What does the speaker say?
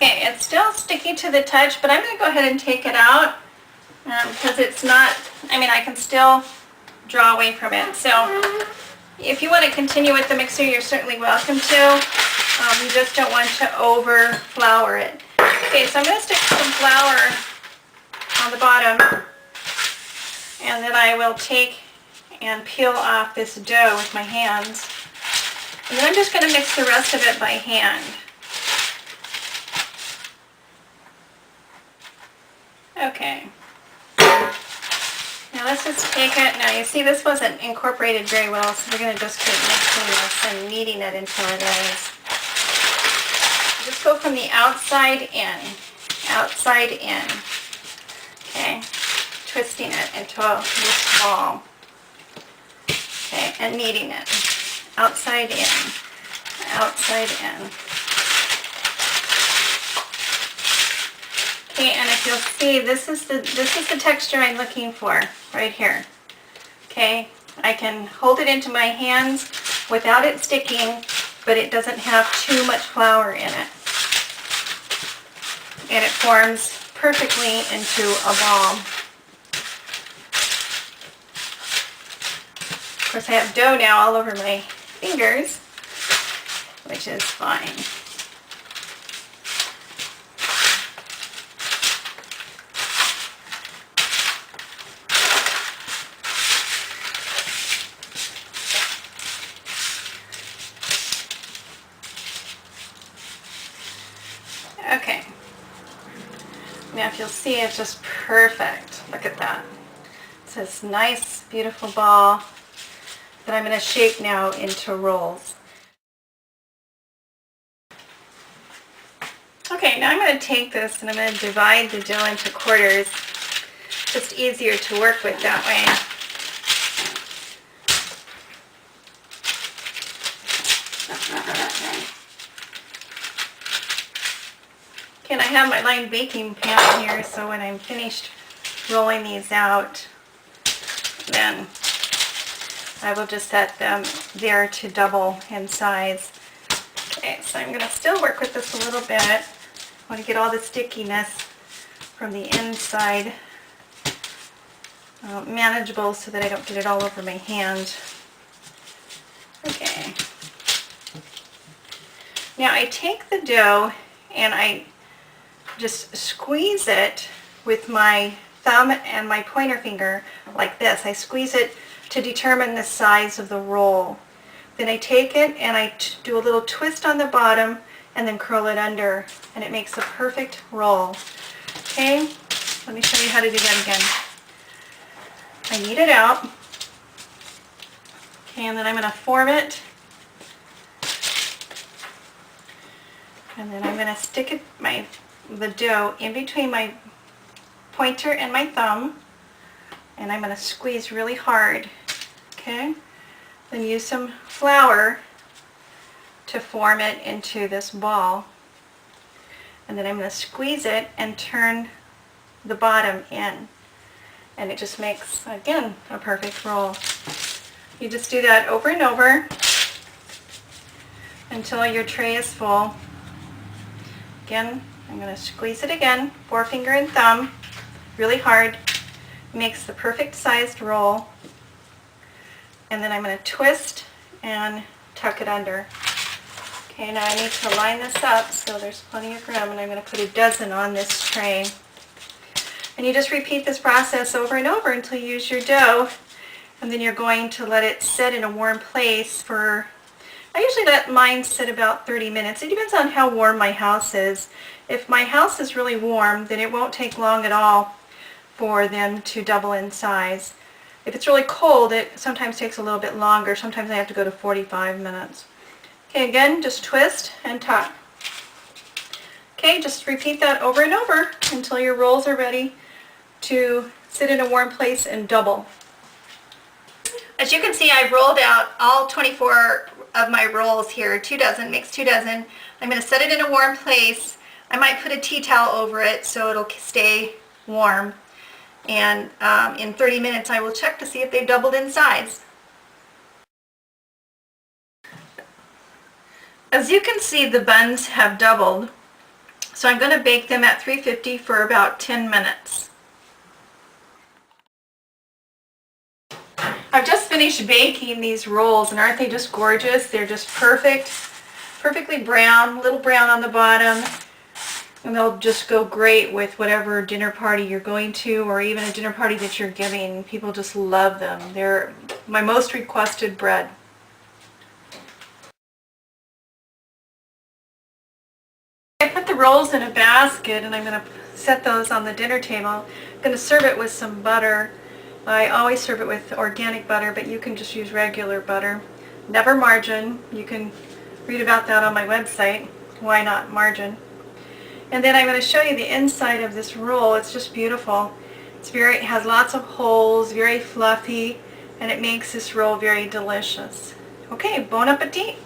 Okay, it's still sticky to the touch, but I'm going to go ahead and take it out because it's not, I mean, I can still draw away from it. So if you want to continue with the mixer, you're certainly welcome to. You just don't want to over flour it. Okay, so I'm going to stick some flour on the bottom, and then I will take and peel off this dough with my hands. And then I'm just going to mix the rest of it by hand. Okay. Now let's just take it. Now you see this wasn't incorporated very well, so we're going to just keep mixing this and kneading it until it is. Just go from the outside in. Outside in. Okay. Twisting it into this ball. Okay, and kneading it. Outside in. Outside in. Okay, and if you'll see, this is the texture I'm looking for right here. Okay, I can hold it into my hands without it sticking, but it doesn't have too much flour in it. And it forms perfectly into a ball. Of course, I have dough now all over my fingers, which is fine. Okay, now if you'll see, it's just perfect. Look at that. It's this nice, beautiful ball that I'm going to shape now into rolls. Okay, now I'm going to take this and I'm going to divide the dough into quarters. Just easier to work with that way. Okay, and I have my lined baking pan here, so when I'm finished rolling these out, then I will just set them there to double in size. Okay, so I'm going to still work with this a little bit. I want to get all the stickiness from the inside manageable so that I don't get it all over my hand. Okay. Now I take the dough and I just squeeze it with my thumb and my pointer finger like this. I squeeze it to determine the size of the roll. Then I take it and I do a little twist on the bottom and then curl it under, and it makes a perfect roll. Okay, let me show you how to do that again. I knead it out. Okay, and then I'm going to form it. And then I'm going to stick it, the dough in between my pointer and my thumb, and I'm going to squeeze really hard. Okay, then use some flour to form it into this ball, and then I'm going to squeeze it and turn the bottom in, and it just makes, again, a perfect roll. You just do that over and over until your tray is full. Again, I'm going to squeeze it again, forefinger and thumb, really hard. Makes the perfect sized roll. And then I'm going to twist and tuck it under. Okay, now I need to line this up so there's plenty of room, and I'm going to put a dozen on this tray. And you just repeat this process over and over until you use your dough, and then you're going to let it sit in a warm place for, I usually let mine sit about 30 minutes. It depends on how warm my house is. If my house is really warm, then it won't take long at all for them to double in size. If it's really cold, it sometimes takes a little bit longer. Sometimes I have to go to 45 minutes. Okay, again, just twist and tuck. Okay, just repeat that over and over until your rolls are ready to sit in a warm place and double. As you can see, I've rolled out all 24 of my rolls here, 2 dozen, makes 2 dozen. I'm going to set it in a warm place. I might put a tea towel over it so it'll stay warm. And in 30 minutes I will check to see if they've doubled in size. As you can see, the buns have doubled. So I'm going to bake them at 350 for about 10 minutes. I've just finished baking these rolls, and aren't they just gorgeous? They're just perfectly brown, a little brown on the bottom, and they'll just go great with whatever dinner party you're going to, or even a dinner party that you're giving. People just love them. They're my most requested bread. I put the rolls in a basket, and I'm going to set those on the dinner table. I'm going to serve it with some butter. I always serve it with organic butter, but you can just use regular butter. Never margarine. You can read about that on my website. Why not margarine? And then I'm going to show you the inside of this roll. It's just beautiful. It has lots of holes, very fluffy, and it makes this roll very delicious. Okay, bon appetit!